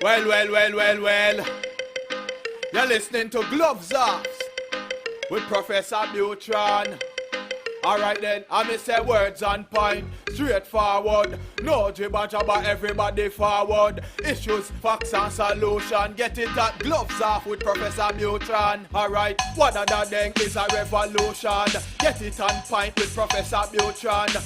Well. You're listening to Gloves Off with Professor Buitrón. Alright then, I may say words on point, straightforward. No jibber jabber, everybody forward. Issues, facts and solution. Get it at Gloves Off with Professor Buitrón. Alright, what other thing is a revolution? Get it on point with Professor Buitrón.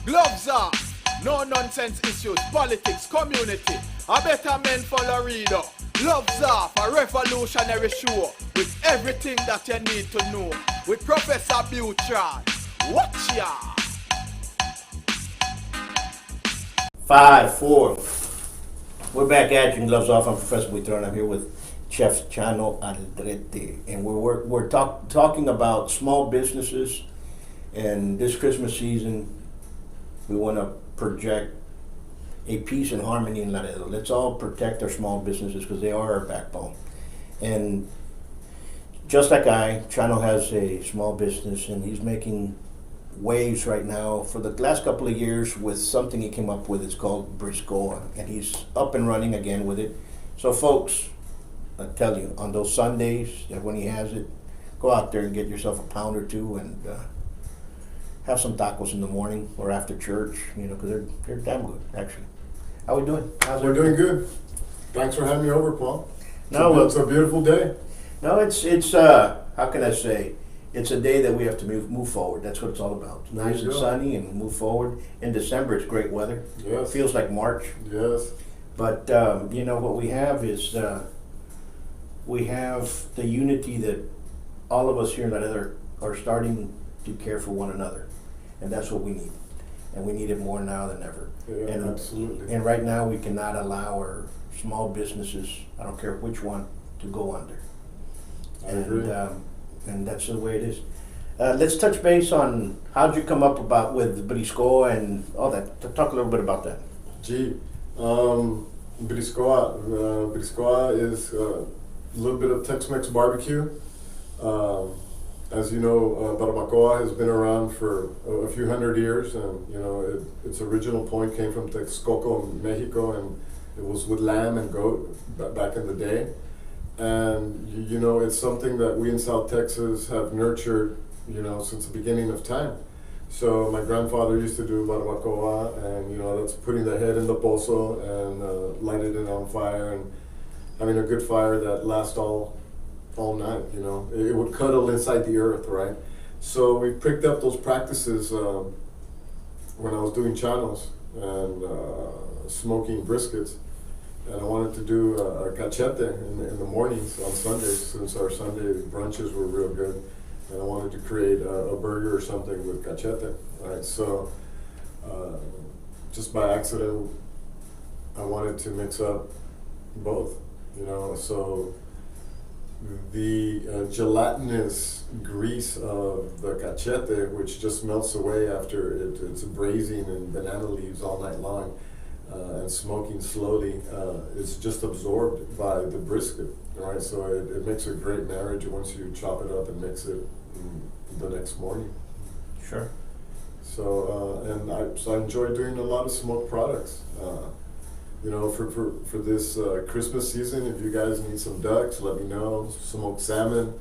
Gloves Off, no nonsense issues, politics, community. A better men for Laredo. Gloves Off, a revolutionary show with everything that you need to know. With Professor Buitrón. Watch ya! 5, 4. We're back at you in Gloves Off. I'm Professor Buitrón. I'm here with Chef Chano Aldrete, and we're talking about small businesses. And this Christmas season, we want to project a peace and harmony in Laredo. Let's all protect our small businesses because they are our backbone. And just like Chano has a small business, and he's making waves right now for the last couple of years with something he came up with. It's called BRISCOA, and he's up and running again with it. So folks, I tell you, on those Sundays when he has it, go out there and get yourself a pound or two and have some tacos in the morning or after church, because they're damn good, actually. How we doing? We're doing good. Thanks for having me over, Paul. It's a beautiful day. No, it's how can I say? It's a day that we have to move forward. That's what it's all about. Nice and sunny and move forward. In December, it's great weather. Yes. It feels like March. Yes. But, what we have is we have the unity that all of us here in Laredo are starting to care for one another. And that's what we need. And we need it more now than ever. Yeah, absolutely. And right now, we cannot allow our small businesses, I don't care which one, to go under. I agree. And that's the way it is. Let's touch base on how'd you come up with BRISCOA and all that. Talk a little bit about that. BRISCOA is a little bit of Tex-Mex barbecue. As you know, barbacoa has been around for a few hundred years, and its original point came from Texcoco, Mexico, and it was with lamb and goat back in the day. And it's something that we in South Texas have nurtured, since the beginning of time. So my grandfather used to do barbacoa, and that's putting the head in the pozo and lighting it on fire and having a good fire that lasts all night. It would cuddle inside the earth, right? So we picked up those practices when I was doing chanos and smoking briskets. And I wanted to do a cachete in the mornings on Sundays, since our Sunday brunches were real good. And I wanted to create a burger or something with cachete. Right? So just by accident, I wanted to mix up both. So the gelatinous grease of the cachete, which just melts away after it's braising in banana leaves all night long, and smoking slowly, it's just absorbed by the brisket, right? So it makes a great marriage once you chop it up and mix it the next morning. Sure. So I enjoy doing a lot of smoked products. For this Christmas season, if you guys need some ducks, let me know. Smoked salmon,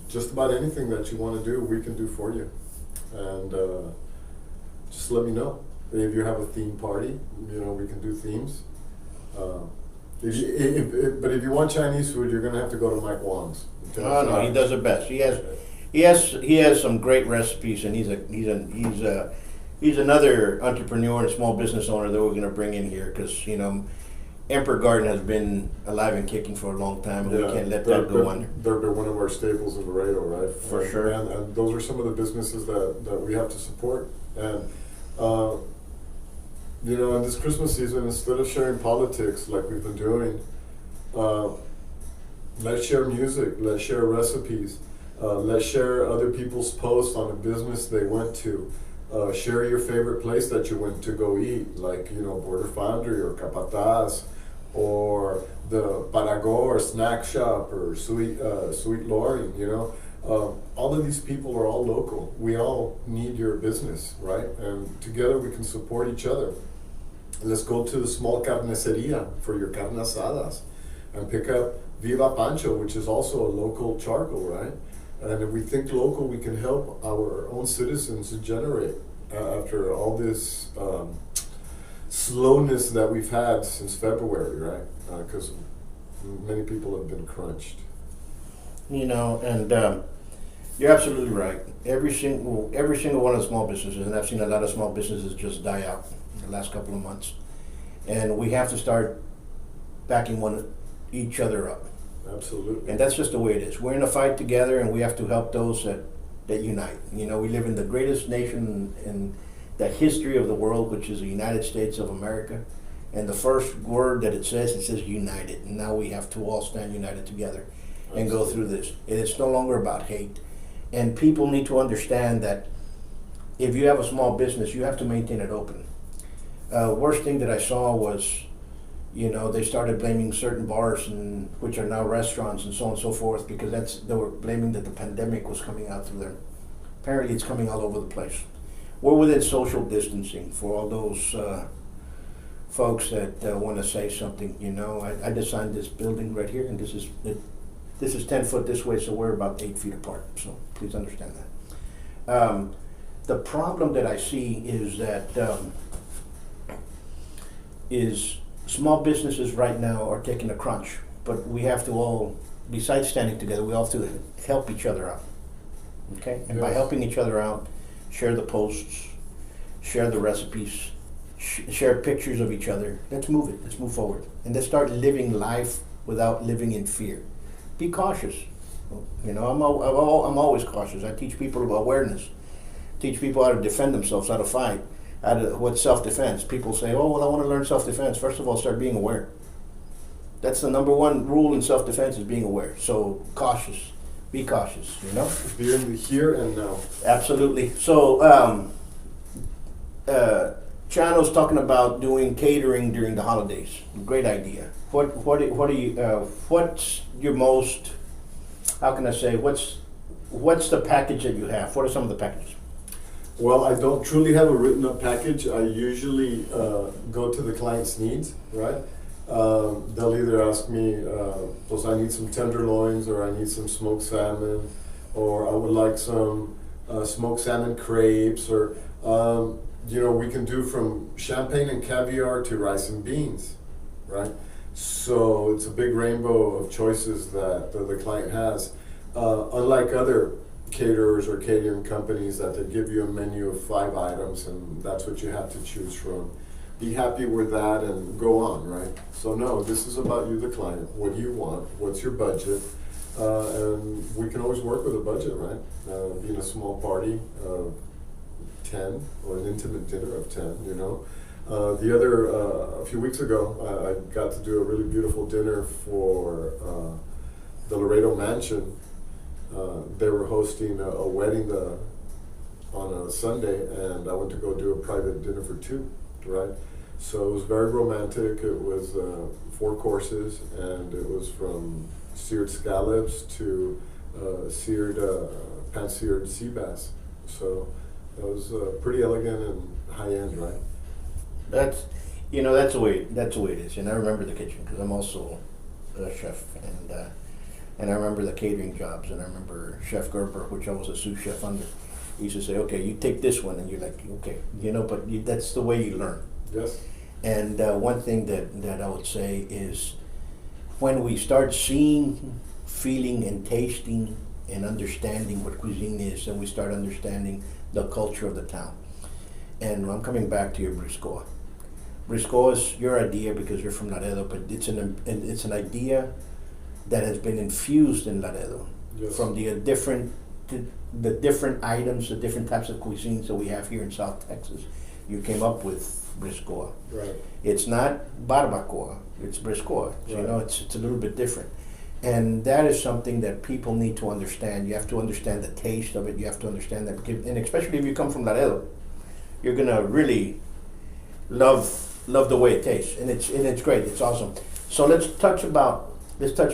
just about anything that you want to do, we can do for you. And just let me know. If you have a theme party, we can do themes. But if you want Chinese food, you're gonna have to go to Mike Wong's. Oh no, he does it best. He has some great recipes, and he's another entrepreneur and small business owner that we're gonna bring in here because Emperor Garden has been alive and kicking for a long time, and we can't let that go under. They're one of our staples in Laredo, right? For sure. And those are some of the businesses that we have to support. And in this Christmas season, instead of sharing politics like we've been doing, let's share music, let's share recipes, let's share other people's posts on a business they went to. Share your favorite place that you went to go eat, like Border Foundry or Capataz, or the Parago or Snack Shop or Sweet Lori. All of these people are all local. We all need your business, right? And together we can support each other. let's go to the small carniceria for your carne asadas and pick up Viva Pancho, which is also a local charcoal, right? And if we think local, we can help our own citizens generate after all this slowness that we've had since February, right? Because many people have been crunched. You know, and you're absolutely right. Every single one of the small businesses, and I've seen a lot of small businesses just die out in the last couple of months. And we have to start backing each other up. Absolutely. And that's just the way it is. We're in a fight together, and we have to help those that unite. You know, we live in the greatest nation in the history of the world, which is the United States of America. And the first word that it says united. And now we have to all stand united together and go through this. It's no longer about hate. And people need to understand that if you have a small business, you have to maintain it open. Worst thing that I saw was, you know, they started blaming certain bars, which are now restaurants and so on and so forth, because they were blaming that the pandemic was coming out through them. Apparently it's coming all over the place. We're within social distancing for all those folks that want to say something. You know, I designed this building right here, and this is 10 foot this way, so we're about 8 feet apart. So please understand that. The problem that I see is that small businesses right now are taking a crunch, but we have to all, besides standing together, we all have to help each other out. Okay, and by helping each other out, share the posts, share the recipes, share pictures of each other. Let's move it. Let's move forward, and let's start living life without living in fear. Be cautious. You know, I'm always cautious. I teach people about awareness. Teach people how to defend themselves, how to fight, what's self-defense. People say, "Oh, well, I want to learn self-defense." First of all, start being aware. That's the number one rule in self-defense, is being aware. So cautious. Be cautious. You know. Be in the here and now. Absolutely. So, Chano's talking about doing catering during the holidays. Great idea. What's your most? How can I say? What's the package that you have? What are some of the packages? Well, I don't truly have a written up package. I usually go to the client's needs, right? They'll either ask me, I need some tenderloins, or I need some smoked salmon, or I would like some smoked salmon crepes, or, we can do from champagne and caviar to rice and beans, right? So it's a big rainbow of choices that the client has. Unlike other caterers or catering companies that they give you a menu of 5 items and that's what you have to choose from. Be happy with that and go on, right? So no, this is about you, the client. What do you want? What's your budget? And we can always work with a budget, right? Being a small party of 10 or an intimate dinner of 10, you know. A few weeks ago, I got to do a really beautiful dinner for the Laredo mansion. They were hosting a wedding on a Sunday, and I went to go do a private dinner for 2, right? So it was very romantic. It was 4 courses, and it was from seared scallops to pan-seared sea bass. So it was pretty elegant and high end, right? That's the way it is. And I remember the kitchen because I'm also a chef, and I remember the catering jobs, and I remember Chef Gerber, which I was a sous chef under. He used to say, "Okay, you take this one," and you're like, "Okay," but that's the way you learn. Yes. And one thing that I would say is, when we start seeing, feeling, and tasting and understanding what cuisine is, then we start understanding the culture of the town. And I'm coming back to your BRISCOA. BRISCOA is your idea because you're from Laredo, but it's an idea that has been infused in Laredo. Yes. From the different items, the different types of cuisines that we have here in South Texas. You came up with BRISCOA. Right. It's not barbacoa, it's BRISCOA. Right. You know, it's a little bit different. And that is something that people need to understand. You have to understand the taste of it. You have to understand that, and especially if you come from Laredo, you're gonna really love the way it tastes, and it's great. It's awesome. So let's touch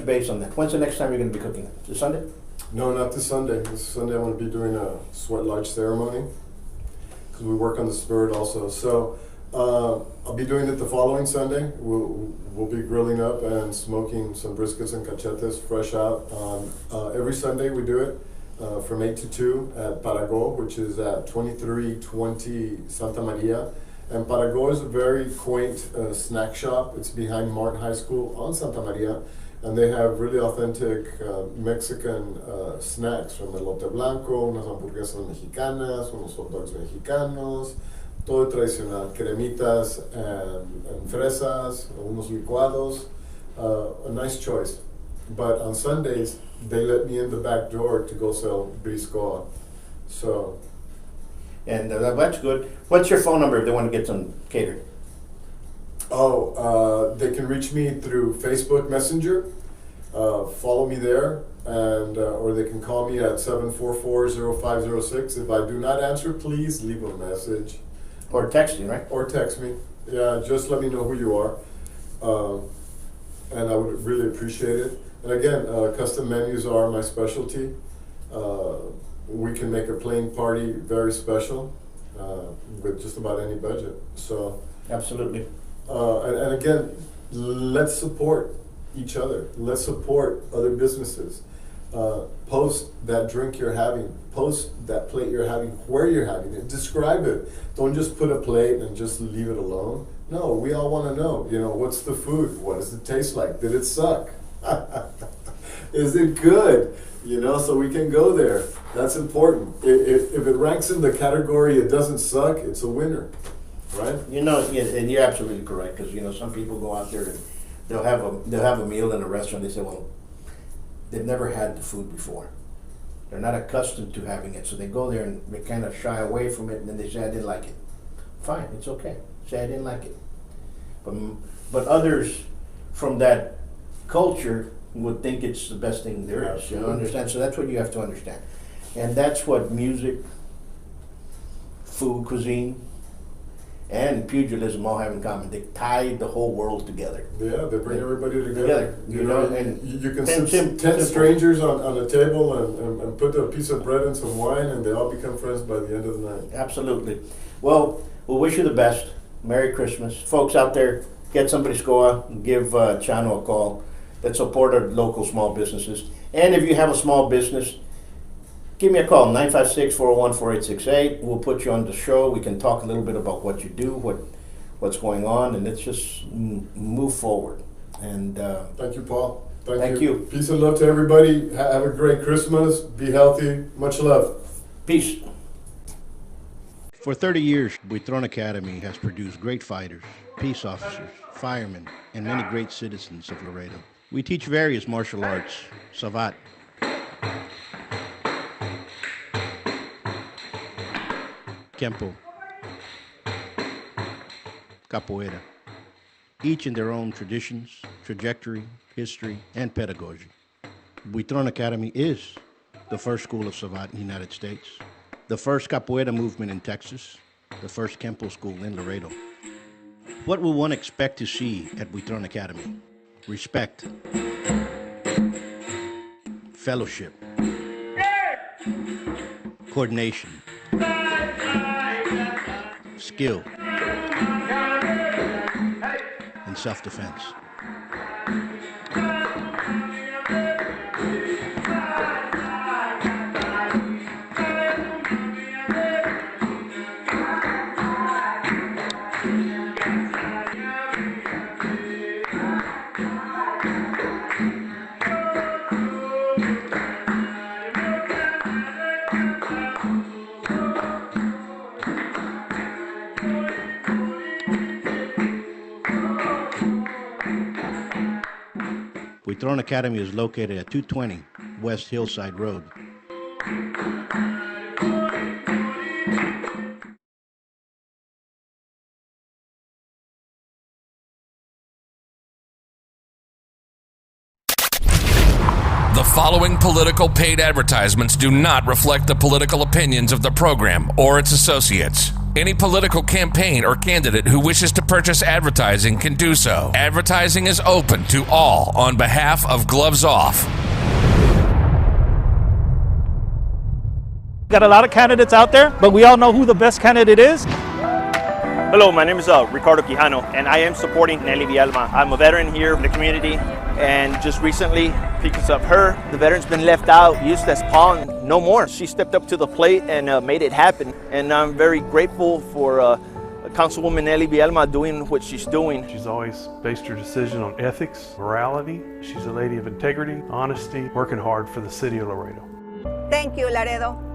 base on that. When's the next time you're gonna be cooking? This Sunday? No, not this Sunday. This Sunday I'm going to be doing a sweat lodge ceremony because we work on the spirit also. So I'll be doing it the following Sunday. We'll be grilling up and smoking some briskets and cachetes fresh out. Every Sunday we do it from 8 to 2 at Parago, which is at 2320 Santa Maria. And Parago is a very quaint snack shop. It's behind Martin High School on Santa Maria. And they have really authentic Mexican snacks, from elote blanco, unas hamburguesas mexicanas, unos hot dogs mexicanos, todo tradicional, cremitas and fresas, unos licuados, a nice choice. But on Sundays, they let me in the back door to go sell BRISCOA. So. And that's good. What's your phone number if they want to get some catered? They can reach me through Facebook Messenger. Follow me there, and or they can call me at 744-0506. If I do not answer, please leave a message. Or texting, right? Or text me. Yeah, just let me know who you are. And I would really appreciate it. And again, custom menus are my specialty. We can make a plain party very special with just about any budget. So absolutely. And again, let's support each other. Let's support other businesses. Post that drink you're having. Post that plate you're having, where you're having it. Describe it. Don't just put a plate and just leave it alone. No, we all want to know, what's the food? What does it taste like? Did it suck? Is it good? So we can go there. That's important. If it ranks in the category it doesn't suck, it's a winner, right? And you're absolutely correct, because some people go out there and they'll have a meal in a restaurant. They say, well, they've never had the food before. They're not accustomed to having it, so they go there and they kind of shy away from it, and then they say, I didn't like it. Fine, it's okay. Say I didn't like it. But others from that culture would think it's the best thing there is. You understand? So that's what you have to understand. And that's what music, food, cuisine, and pugilism all have in common. They tie the whole world together. Yeah, they bring everybody together. And you can sit 10 strangers on a table and put a piece of bread and some wine, and they all become friends by the end of the night. Absolutely. Well, we'll wish you the best. Merry Christmas. Folks out there, get some BRISCOA, give Chano a call. Let's support our local small businesses. And if you have a small business, give me a call, 956-401-4868. We'll put you on the show. We can talk a little bit about what you do, what's going on, and let's just move forward. And thank you, Paul. Thank you. Peace and love to everybody. Have a great Christmas. Be healthy. Much love. Peace. For 30 years, Buitrón Academy has produced great fighters, peace officers, firemen, and many great citizens of Laredo. We teach various martial arts, savate, kempo, capoeira, each in their own traditions, trajectory, history, and pedagogy. Buitrón Academy is the first school of savate in the United States, the first capoeira movement in Texas, the first kempo school in Laredo. What will one expect to see at Buitrón Academy? Respect, fellowship, coordination, skill, and self-defense. Buitrón Academy is located at 220 West Hillside Road. The following political paid advertisements do not reflect the political opinions of the program or its associates. Any political campaign or candidate who wishes to purchase advertising can do so. Advertising is open to all on behalf of Gloves Off. Got a lot of candidates out there, but we all know who the best candidate is. Hello, my name is Ricardo Quijano, and I am supporting Nelly Villalma. I'm a veteran here in the community, and just recently, because of her, the veteran's been left out, used as pawn, no more. She stepped up to the plate and made it happen, and I'm very grateful for Councilwoman Nelly Villalma doing what she's doing. She's always based her decision on ethics, morality. She's a lady of integrity, honesty, working hard for the city of Laredo. Thank you, Laredo.